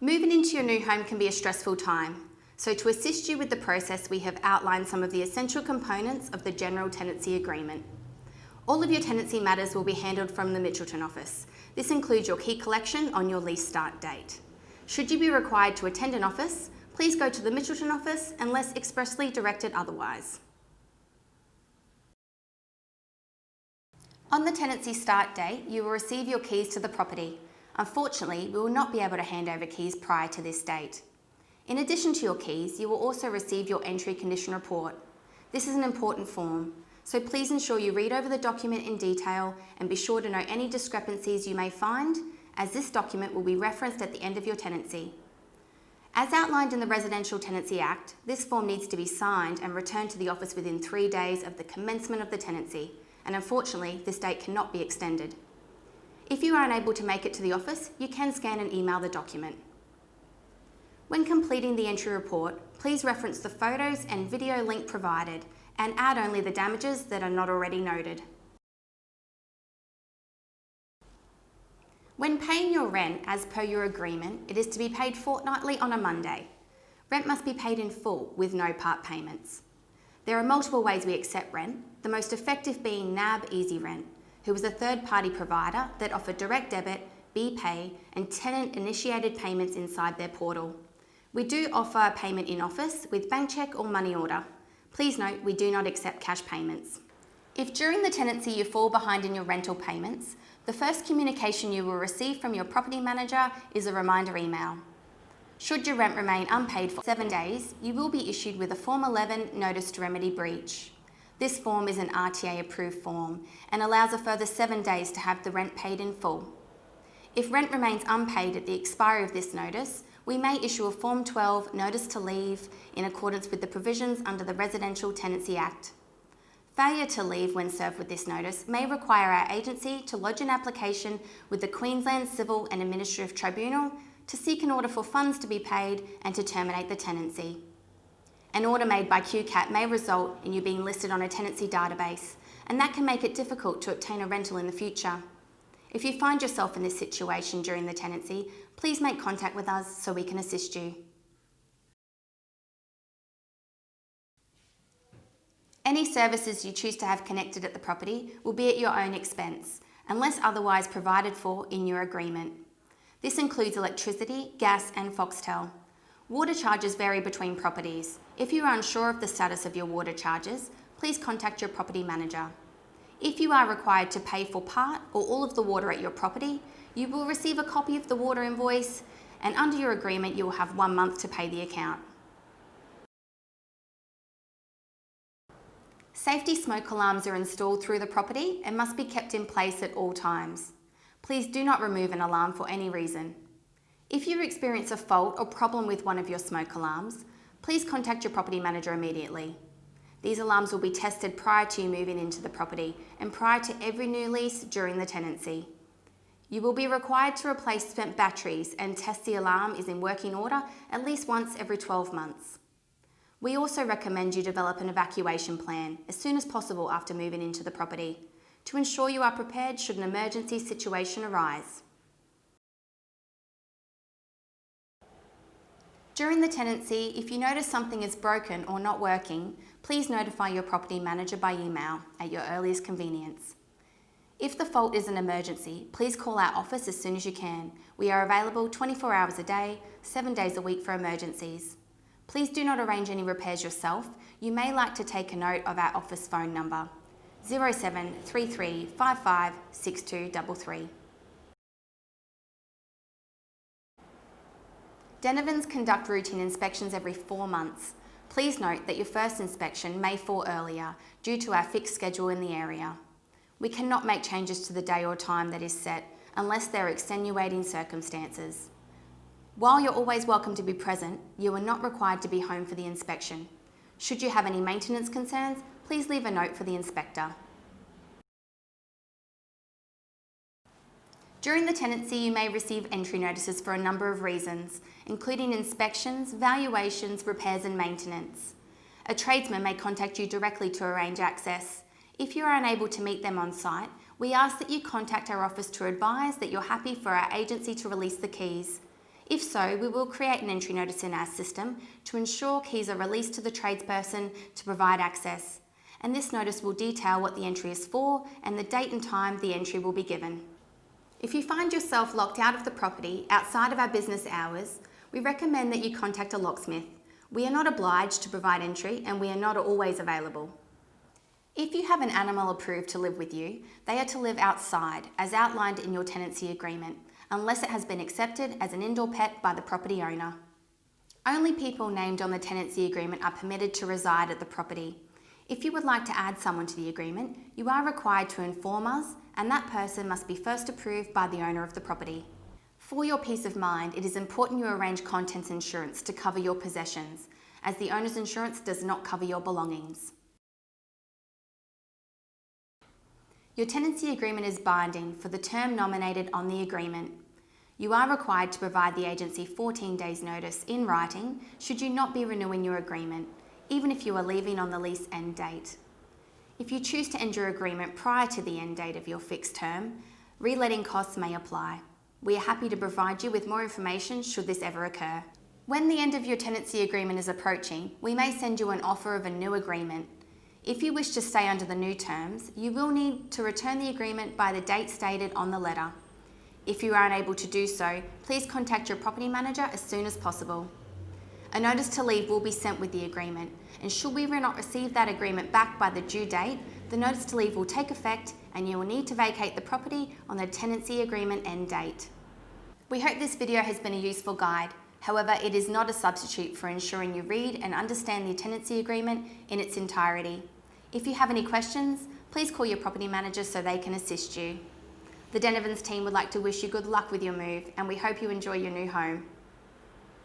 Moving into your new home can be a stressful time. So to assist you with the process, we have outlined some of the essential components of the General Tenancy Agreement. All of your tenancy matters will be handled from the Mitchelton office. This includes your key collection on your lease start date. Should you be required to attend an office, please go to the Mitchelton office unless expressly directed otherwise. On the tenancy start date, you will receive your keys to the property. Unfortunately, we will not be able to hand over keys prior to this date. In addition to your keys, you will also receive your entry condition report. This is an important form, so please ensure you read over the document in detail and be sure to note any discrepancies you may find, as this document will be referenced at the end of your tenancy. As outlined in the Residential Tenancy Act, this form needs to be signed and returned to the office within 3 days of the commencement of the tenancy, and unfortunately, this date cannot be extended. If you are unable to make it to the office, you can scan and email the document. When completing the entry report, please reference the photos and video link provided and add only the damages that are not already noted. When paying your rent as per your agreement, it is to be paid fortnightly on a Monday. Rent must be paid in full with no part payments. There are multiple ways we accept rent, the most effective being NAB Easy Rent, who is a third-party provider that offer direct debit, BPay and tenant-initiated payments inside their portal. We do offer payment in office with bank cheque or money order. Please note we do not accept cash payments. If during the tenancy you fall behind in your rental payments, the first communication you will receive from your property manager is a reminder email. Should your rent remain unpaid for 7 days, you will be issued with a Form 11 Notice to Remedy Breach. This form is an RTA approved form and allows a further 7 days to have the rent paid in full. If rent remains unpaid at the expiry of this notice, we may issue a Form 12 Notice to Leave in accordance with the provisions under the Residential Tenancy Act. Failure to leave when served with this notice may require our agency to lodge an application with the Queensland Civil and Administrative Tribunal to seek an order for funds to be paid and to terminate the tenancy. An order made by QCAT may result in you being listed on a tenancy database, and that can make it difficult to obtain a rental in the future. If you find yourself in this situation during the tenancy, please make contact with us so we can assist you. Any services you choose to have connected at the property will be at your own expense, unless otherwise provided for in your agreement. This includes electricity, gas and Foxtel. Water charges vary between properties. If you are unsure of the status of your water charges, please contact your property manager. If you are required to pay for part or all of the water at your property, you will receive a copy of the water invoice, and under your agreement you will have 1 month to pay the account. Safety smoke alarms are installed through the property and must be kept in place at all times. Please do not remove an alarm for any reason. If you experience a fault or problem with one of your smoke alarms, please contact your property manager immediately. These alarms will be tested prior to you moving into the property and prior to every new lease during the tenancy. You will be required to replace spent batteries and test the alarm is in working order at least once every 12 months. We also recommend you develop an evacuation plan as soon as possible after moving into the property to ensure you are prepared should an emergency situation arise. During the tenancy, if you notice something is broken or not working, please notify your property manager by email at your earliest convenience. If the fault is an emergency, please call our office as soon as you can. We are available 24 hours a day, 7 days a week for emergencies. Please do not arrange any repairs yourself. You may like to take a note of our office phone number, 0733 55 6233. Denovans conduct routine inspections every 4 months. Please note that your first inspection may fall earlier due to our fixed schedule in the area. We cannot make changes to the day or time that is set unless there are extenuating circumstances. While you're always welcome to be present, you are not required to be home for the inspection. Should you have any maintenance concerns, please leave a note for the inspector. During the tenancy, you may receive entry notices for a number of reasons, including inspections, valuations, repairs and maintenance. A tradesman may contact you directly to arrange access. If you are unable to meet them on site, we ask that you contact our office to advise that you're happy for our agency to release the keys. If so, we will create an entry notice in our system to ensure keys are released to the tradesperson to provide access, and this notice will detail what the entry is for and the date and time the entry will be given. If you find yourself locked out of the property outside of our business hours, we recommend that you contact a locksmith. We are not obliged to provide entry and we are not always available. If you have an animal approved to live with you, they are to live outside as outlined in your tenancy agreement, unless it has been accepted as an indoor pet by the property owner. Only people named on the tenancy agreement are permitted to reside at the property. If you would like to add someone to the agreement, you are required to inform us, and that person must be first approved by the owner of the property. For your peace of mind, it is important you arrange contents insurance to cover your possessions, as the owner's insurance does not cover your belongings. Your tenancy agreement is binding for the term nominated on the agreement. You are required to provide the agency 14 days notice in writing should you not be renewing your agreement, even if you are leaving on the lease end date. If you choose to end your agreement prior to the end date of your fixed term, reletting costs may apply. We are happy to provide you with more information should this ever occur. When the end of your tenancy agreement is approaching, we may send you an offer of a new agreement. If you wish to stay under the new terms, you will need to return the agreement by the date stated on the letter. If you are unable to do so, please contact your property manager as soon as possible. A notice to leave will be sent with the agreement, and should we not receive that agreement back by the due date, the notice to leave will take effect and you will need to vacate the property on the tenancy agreement end date. We hope this video has been a useful guide. However, it is not a substitute for ensuring you read and understand the tenancy agreement in its entirety. If you have any questions, please call your property manager so they can assist you. The Denovans team would like to wish you good luck with your move, and we hope you enjoy your new home.